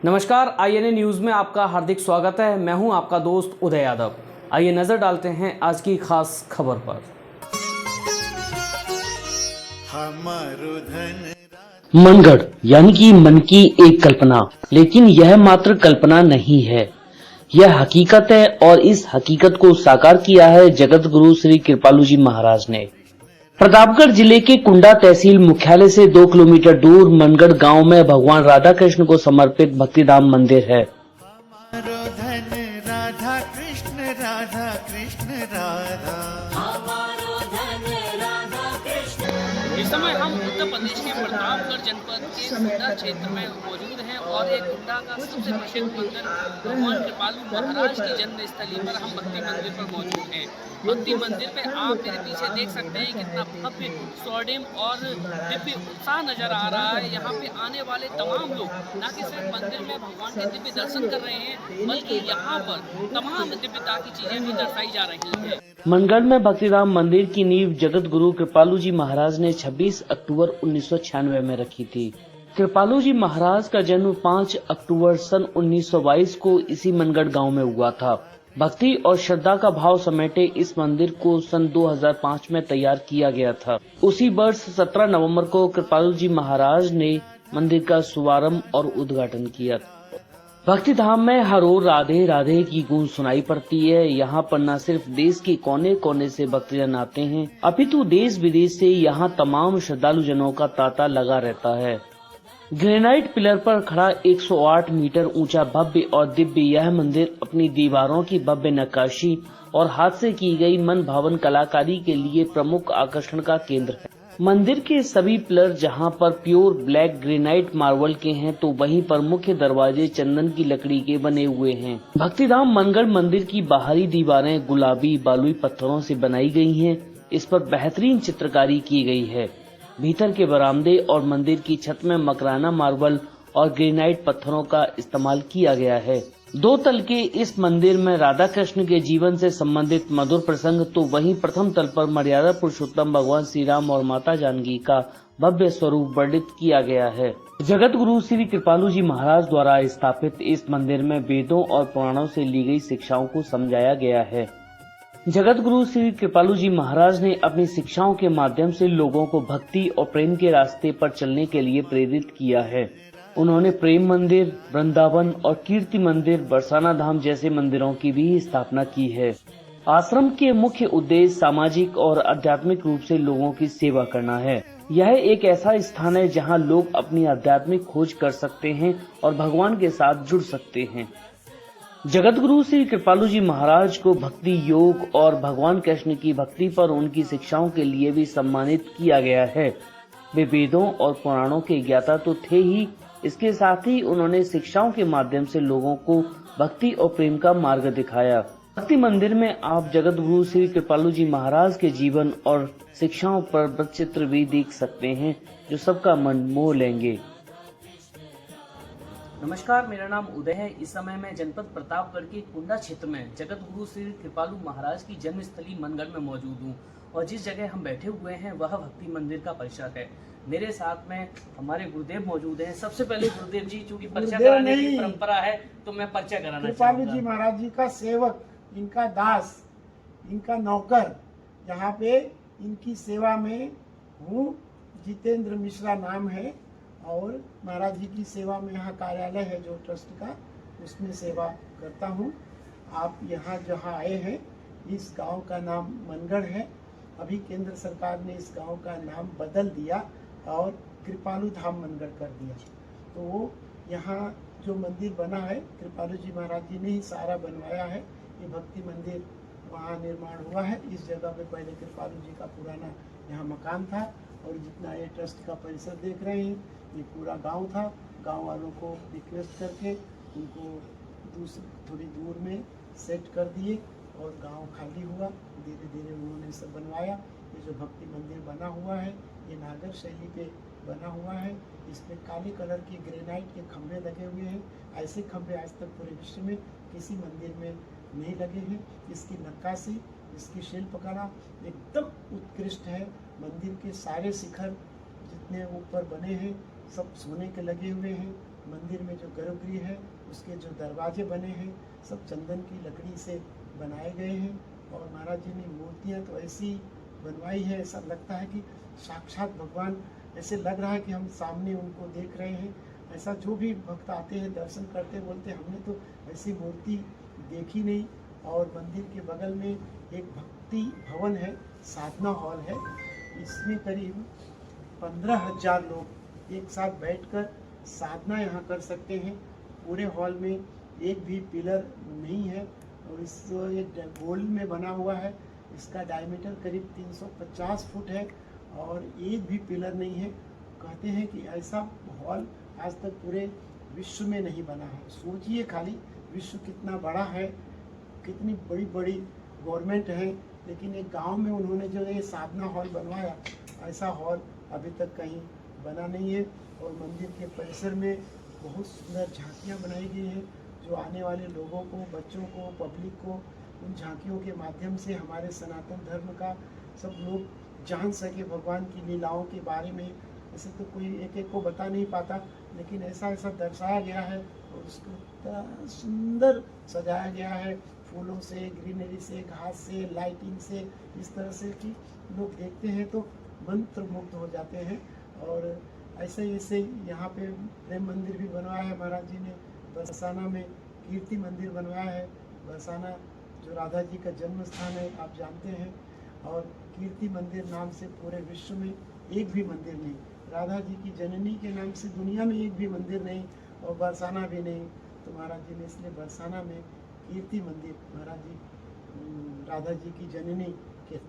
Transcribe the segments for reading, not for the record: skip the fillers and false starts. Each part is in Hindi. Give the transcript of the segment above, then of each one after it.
नमस्कार, आईएनए न्यूज़ में आपका हार्दिक स्वागत है। मैं हूं आपका दोस्त उदय यादव। आइए नजर डालते हैं आज की खास खबर पर। मनगढ़ यानी कि मन की एक कल्पना, लेकिन यह मात्र कल्पना नहीं है, यह हकीकत है और इस हकीकत को साकार किया है जगत गुरु श्री कृपालू जी महाराज ने। प्रतापगढ़ जिले के कुंडा तहसील मुख्यालय से 2 किलोमीटर दूर मनगढ़ गांव में भगवान राधा कृष्ण को समर्पित भक्तिधाम मंदिर है। राधा कृष्ण राधा कृष्ण राधा। इस समय हम उत्तर प्रदेश के प्रतापगढ़ जनपद के कुंडा क्षेत्र में मौजूद हैं और एक कुंडा का सबसे प्रसिद्ध मंदिर भगवान कृपालू महाराज की जन्म स्थली पर हम भक्ति मंदिर पर मौजूद हैं। भक्ति मंदिर पे आप मेरे पीछे देख सकते हैं कितना भव्य स्वर्णिम और दिव्य उत्साह नजर आ रहा है। यहाँ पे आने वाले तमाम लोग न कि सिर्फ मंदिर में भगवान के दिव्य दर्शन कर रहे हैं, बल्कि यहाँ पर तमाम दिव्यता की चीजें भी दर्शाई जा रही है। मनगढ़ में भक्तिधाम मंदिर की नींव जगत गुरु कृपालू जी महाराज ने 26 अक्टूबर 1996 में रखी थी। कृपालू जी महाराज का जन्म 5 अक्टूबर सन 1922 को इसी मनगढ़ गांव में हुआ था। भक्ति और श्रद्धा का भाव समेटे इस मंदिर को सन 2005 में तैयार किया गया था। उसी वर्ष 17 नवंबर को कृपालू जी महाराज ने मंदिर का शुभारंभ और उद्घाटन किया। भक्ति धाम में हर ओर राधे राधे की गूंज सुनाई पड़ती है। यहाँ पर न सिर्फ देश के कोने कोने से भक्तजन आते हैं, अपितु देश विदेश से यहाँ तमाम श्रद्धालु जनों का तांता लगा रहता है। ग्रेनाइट पिलर पर खड़ा 108 मीटर ऊंचा भव्य और दिव्य यह मंदिर अपनी दीवारों की भव्य नक्काशी और हाथ से की गई मन भावन कलाकारी के लिए प्रमुख आकर्षण का केंद्र है। मंदिर के सभी पिलर जहां पर प्योर ब्लैक ग्रेनाइट मार्बल के हैं, तो वहीं पर मुख्य दरवाजे चंदन की लकड़ी के बने हुए हैं। भक्तिधाम मनगढ़ मंदिर की बाहरी दीवारें गुलाबी बालुई पत्थरों से बनाई गई हैं। इस पर बेहतरीन चित्रकारी की गई है। भीतर के बरामदे और मंदिर की छत में मकराना मार्बल और ग्रेनाइट पत्थरों का इस्तेमाल किया गया है। 2 तल के इस मंदिर में राधा कृष्ण के जीवन से संबंधित मधुर प्रसंग, तो वहीं प्रथम तल पर मर्यादा पुरुषोत्तम भगवान श्री राम और माता जानकी का भव्य स्वरूप वर्णित किया गया है। जगत गुरु श्री कृपालू जी महाराज द्वारा स्थापित इस मंदिर में वेदों और पुराणों से ली गई शिक्षाओं को समझाया गया है। जगत गुरु श्री कृपालू जी महाराज ने अपनी शिक्षाओं के माध्यम से लोगों को भक्ति और प्रेम के रास्ते पर चलने के लिए प्रेरित किया है। उन्होंने प्रेम मंदिर, वृंदावन और कीर्ति मंदिर, बरसाना धाम जैसे मंदिरों की भी स्थापना की है। आश्रम के मुख्य उद्देश्य सामाजिक और आध्यात्मिक रूप से लोगों की सेवा करना है। यह एक ऐसा स्थान है जहां लोग अपनी आध्यात्मिक खोज कर सकते हैं और भगवान के साथ जुड़ सकते हैं। जगत गुरु श्री कृपालू जी महाराज को भक्ति योग और भगवान कृष्ण की भक्ति पर उनकी शिक्षाओं के लिए भी सम्मानित किया गया है। वे वेदों और पुराणों के ज्ञाता तो थे ही, इसके साथ ही उन्होंने शिक्षाओं के माध्यम से लोगों को भक्ति और प्रेम का मार्ग दिखाया। भक्ति मंदिर में आप जगत गुरु श्री कृपालू जी महाराज के जीवन और शिक्षाओं पर वृत्तचित्र भी देख सकते हैं, जो सबका मन मोह लेंगे। नमस्कार, मेरा नाम उदय है। इस समय मैं जनपद प्रतापगढ़ के कुंडा क्षेत्र में जगत गुरु श्री कृपालू महाराज की जन्मस्थली मनगढ़ में मौजूद हूँ और जिस जगह हम बैठे हुए हैं वह भक्ति मंदिर का परिसर है। मेरे साथ में हमारे गुरुदेव मौजूद हैं। सबसे पहले गुरुदेव जी, चूंकि परिचय कराने की परंपरा है तो मैं परिचय कराना चाहूंगा। कृपालू जी महाराज जी का सेवक, इनका दास, इनका नौकर, यहाँ पे इनकी सेवा में हूँ। जितेंद्र मिश्रा नाम है और महाराज जी की सेवा में यहाँ कार्यालय है जो ट्रस्ट का, उसमें सेवा करता हूँ। आप यहाँ जहाँ आए हैं, इस गांव का नाम मनगढ़ है। अभी केंद्र सरकार ने इस गांव का नाम बदल दिया और कृपालू धाम मनगढ़ कर दिया। तो वो यहाँ जो मंदिर बना है, कृपालू जी महाराज जी ने ही सारा बनवाया है। ये भक्ति मंदिर वहाँ निर्माण हुआ है। इस जगह पे पहले कृपालू जी का पुराना यहाँ मकान था और जितना ये ट्रस्ट का परिसर देख रहे हैं, ये पूरा गांव था। गांव वालों को रिक्वेस्ट करके उनको थोड़ी दूर में सेट कर दिए और गांव खाली हुआ। धीरे धीरे उन्होंने सब बनवाया। ये जो भक्ति मंदिर बना हुआ है, ये नागर शैली पे बना हुआ है। इसमें काले कलर के ग्रेनाइट के खंभे लगे हुए हैं। ऐसे खंभे आज तक पूरे विश्व में किसी मंदिर में नहीं लगे हैं। इसकी नक्काशी, इसकी शिल्पकला एकदम उत्कृष्ट है। मंदिर के सारे शिखर जितने ऊपर बने हैं सब सोने के लगे हुए हैं मंदिर में जो गर्भगृह है उसके जो दरवाजे बने हैं सब चंदन की लकड़ी से बनाए गए हैं। और महाराज जी ने मूर्तियाँ तो ऐसी बनवाई है, ऐसा लगता है कि साक्षात भगवान, ऐसे लग रहा है कि हम सामने उनको देख रहे हैं। ऐसा जो भी भक्त आते हैं दर्शन करते बोलते हमने तो ऐसी मूर्ति देखी नहीं। और मंदिर के बगल में एक भक्ति भवन है, साधना हॉल है। इसमें करीब 15,000 लोग एक साथ बैठकर साधना यहाँ कर सकते हैं। पूरे हॉल में एक भी पिलर नहीं है और इस एक गोल्ड में बना हुआ है। इसका डायमीटर करीब 350 फुट है और एक भी पिलर नहीं है। कहते हैं कि ऐसा हॉल आज तक पूरे विश्व में नहीं बना है। सोचिए खाली विश्व कितना बड़ा है, कितनी बड़ी बड़ी गवर्नमेंट है, लेकिन एक गांव में उन्होंने जो ये साधना हॉल बनवाया, ऐसा हॉल अभी तक कहीं बना नहीं है। और मंदिर के परिसर में बहुत सुंदर झांकियाँ बनाई गई हैं जो आने वाले लोगों को, बच्चों को, पब्लिक को उन झांकियों के माध्यम से हमारे सनातन धर्म का सब लोग जान सके, भगवान की लीलाओं के बारे में। ऐसे तो कोई एक एक को बता नहीं पाता, लेकिन ऐसा ऐसा दर्शाया गया है और उसको इतना सुंदर सजाया गया है, फूलों से, ग्रीनरी से, घास से, लाइटिंग से, इस तरह से कि लोग देखते हैं तो मंत्रमुग्ध हो जाते हैं। और ऐसे ऐसे यहाँ पे प्रेम मंदिर भी बनवाया है महाराज जी ने। बरसाना में कीर्ति मंदिर बनवाया है। बरसाना जो राधा जी का जन्म स्थान है आप जानते हैं। और कीर्ति मंदिर नाम से पूरे विश्व में एक भी मंदिर नहीं, राधा जी की जननी के नाम से दुनिया में एक भी मंदिर नहीं और बरसाना भी नहीं। तो महाराज जी ने इसलिए बरसाना में कीर्ति मंदिर महाराज जी राधा जी की जननी के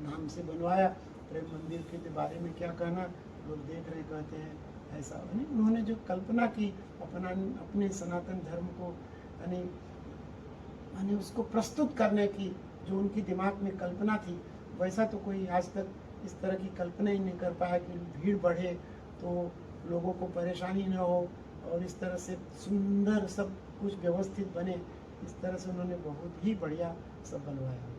नाम से बनवाया। प्रेम मंदिर के बारे में क्या कहना, लोग देख रहे कहते हैं ऐसा। यानी उन्होंने जो कल्पना की अपने सनातन धर्म को यानी उसको प्रस्तुत करने की जो उनकी दिमाग में कल्पना थी, वैसा तो कोई आज तक इस तरह की कल्पना ही नहीं कर पाया कि भीड़ बढ़े तो लोगों को परेशानी न हो और इस तरह से सुंदर सब कुछ व्यवस्थित बने। इस तरह से उन्होंने बहुत ही बढ़िया सब बनवाया।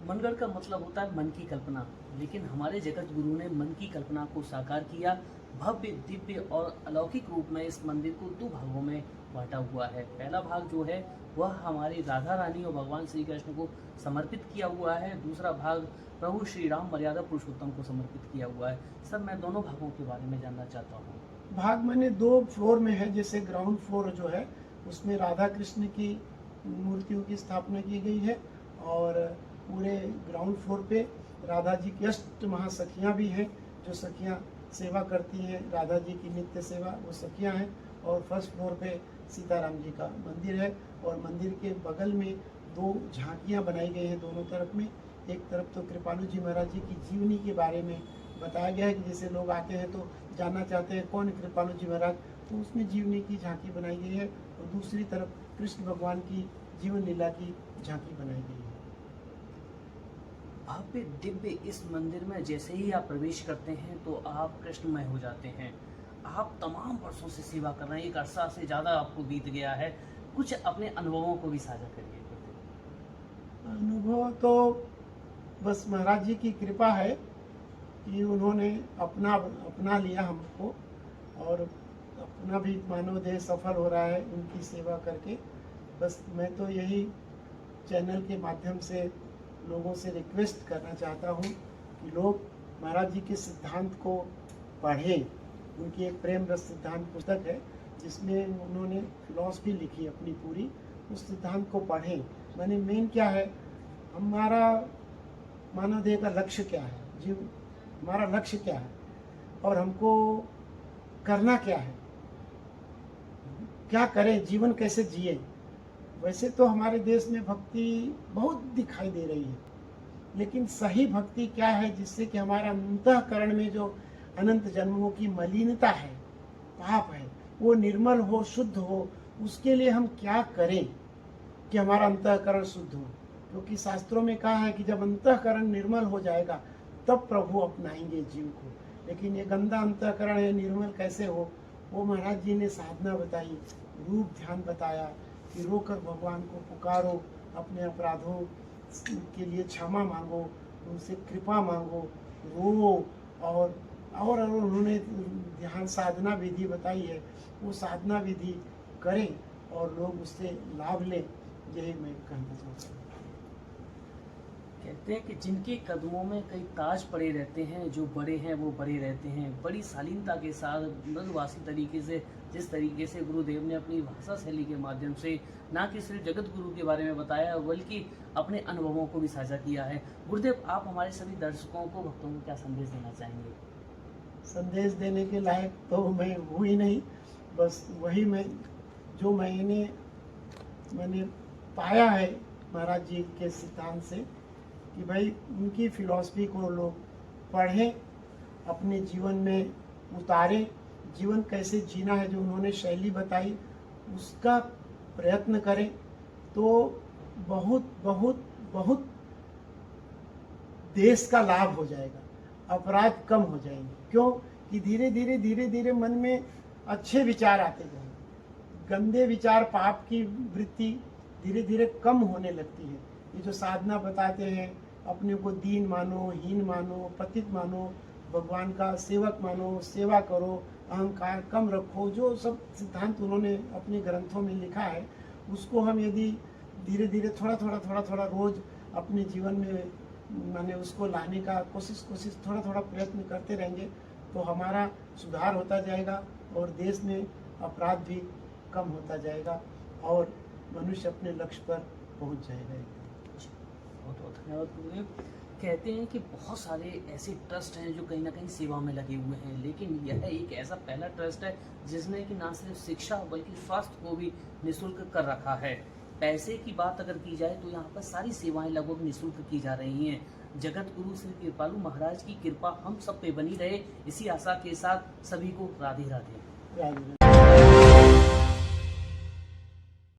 मनगढ़ का मतलब होता है मन की कल्पना, लेकिन हमारे जगत गुरु ने मन की कल्पना को साकार किया। भव्य, दिव्य और अलौकिक रूप में इस मंदिर को 2 भागों में बांटा हुआ है। पहला भाग जो है वह हमारी राधा रानी और भगवान श्री कृष्ण को समर्पित किया हुआ है। दूसरा भाग प्रभु श्री राम मर्यादा पुरुषोत्तम को समर्पित किया हुआ है। सर, मैं दोनों भागों के बारे में जानना चाहता हूँ। भाग मैंने 2 फ्लोर में है। जैसे ग्राउंड फ्लोर जो है उसमें राधा कृष्ण की मूर्तियों की स्थापना की गई है और पूरे ग्राउंड फ्लोर पे राधा जी की अष्ट महासखियाँ भी हैं जो सखियाँ सेवा करती हैं, राधा जी की नित्य सेवा, वो सखियाँ हैं। और फर्स्ट फ्लोर पे सीताराम जी का मंदिर है और मंदिर के बगल में 2 झांकियाँ बनाई गई हैं दोनों तरफ में। एक तरफ तो कृपालु जी महाराज जी की जीवनी के बारे में बताया गया है कि जैसे लोग आते हैं तो जानना चाहते हैं कौन कृपालु जी महाराज, तो उसमें जीवनी की झांकी बनाई गई है। और दूसरी तरफ कृष्ण भगवान की जीवन लीला की झांकी बनाई गई है। भव्य दिव्य इस मंदिर में जैसे ही आप प्रवेश करते हैं तो आप कृष्णमय हो जाते हैं। आप तमाम वर्षों से सेवा कर रहे हैं, एक अरसा से ज़्यादा आपको बीत गया है। कुछ अपने अनुभवों को भी साझा करिए। अनुभव तो बस महाराज जी की कृपा है कि उन्होंने अपना लिया हमको और अपना भी मानव देह सफल हो रहा है उनकी सेवा करके। बस मैं तो यही चैनल के माध्यम से लोगों से रिक्वेस्ट करना चाहता हूँ कि लोग महाराज जी के सिद्धांत को पढ़ें। उनकी एक प्रेम रस सिद्धांत पुस्तक है जिसमें उन्होंने फिलॉसफी लिखी अपनी पूरी, उस सिद्धांत को पढ़ें। मैंने मेन क्या है, हमारा मानव देह का लक्ष्य क्या है, जीव हमारा लक्ष्य क्या है और हमको करना क्या है, क्या करें, जीवन कैसे जिए। वैसे तो हमारे देश में भक्ति बहुत दिखाई दे रही है, लेकिन सही भक्ति क्या है जिससे कि हमारा अंतःकरण में जो अनंत जन्मों की मलिनता है, पाप है, वो निर्मल हो, शुद्ध हो। उसके लिए हम क्या करें कि हमारा अंतःकरण शुद्ध हो। क्योंकि शास्त्रों में कहा है कि जब अंतःकरण निर्मल हो जाएगा तब प्रभु अपनाएंगे जीव को। लेकिन ये गंदा अंतःकरण है, निर्मल कैसे हो। वो महाराज जी ने साधना बताई, रूप ध्यान बताया कि रोकर भगवान को पुकारो, अपने अपराधों के लिए क्षमा मांगो, उनसे कृपा मांगो, रो और और उन्होंने ध्यान साधना विधि बताई है, वो साधना विधि करें और लोग उससे लाभ लें, यही मैं कहना चाहता हूँ। कहते हैं कि जिनके कदमों में कई ताज पड़े रहते हैं, जो बड़े हैं वो बड़े रहते हैं। बड़ी शालीनता के साथ मृदुभाषी तरीके से, जिस तरीके से गुरुदेव ने अपनी भाषा शैली के माध्यम से न कि सिर्फ जगत गुरु के बारे में बताया बल्कि अपने अनुभवों को भी साझा किया है। गुरुदेव, आप हमारे सभी दर्शकों को, भक्तों को क्या संदेश देना चाहेंगे? संदेश देने के लायक तो मैं हूँ ही नहीं, बस वही जो मैंने पाया है महाराज जी के सिद्धांत से कि भाई उनकी फिलॉसफी को लोग पढ़ें, अपने जीवन में उतारें, जीवन कैसे जीना है जो उन्होंने शैली बताई उसका प्रयत्न करें, तो बहुत बहुत बहुत देश का लाभ हो जाएगा, अपराध कम हो जाएंगे। क्यों कि धीरे धीरे मन में अच्छे विचार आते जाएंगे, गंदे विचार, पाप की वृत्ति धीरे धीरे कम होने लगती है। ये जो साधना बताते हैं, अपने को दीन मानो, हीन मानो, पतित मानो, भगवान का सेवक मानो, सेवा करो, अहंकार कम रखो, जो सब सिद्धांत उन्होंने अपने ग्रंथों में लिखा है, उसको हम यदि धीरे धीरे थोड़ा रोज अपने जीवन में माने उसको लाने का कोशिश थोड़ा प्रयत्न करते रहेंगे तो हमारा सुधार होता जाएगा और देश में अपराध भी कम होता जाएगा और मनुष्य अपने लक्ष्य पर पहुंच जाएगा। बहुत बहुत धन्यवाद गुरुदेव। कहते हैं कि बहुत सारे ऐसे ट्रस्ट हैं जो कहीं ना कहीं सेवा में लगे हुए हैं, लेकिन यह एक ऐसा पहला ट्रस्ट है जिसने कि ना सिर्फ शिक्षा बल्कि स्वास्थ्य को भी निःशुल्क कर रखा है। पैसे की बात अगर की जाए तो यहाँ पर सारी सेवाएं लगभग निःशुल्क की जा रही हैं। जगत गुरु श्री कृपालु महाराज की कृपा हम सब पे बनी रहे, इसी आशा के साथ सभी को राधे राधे।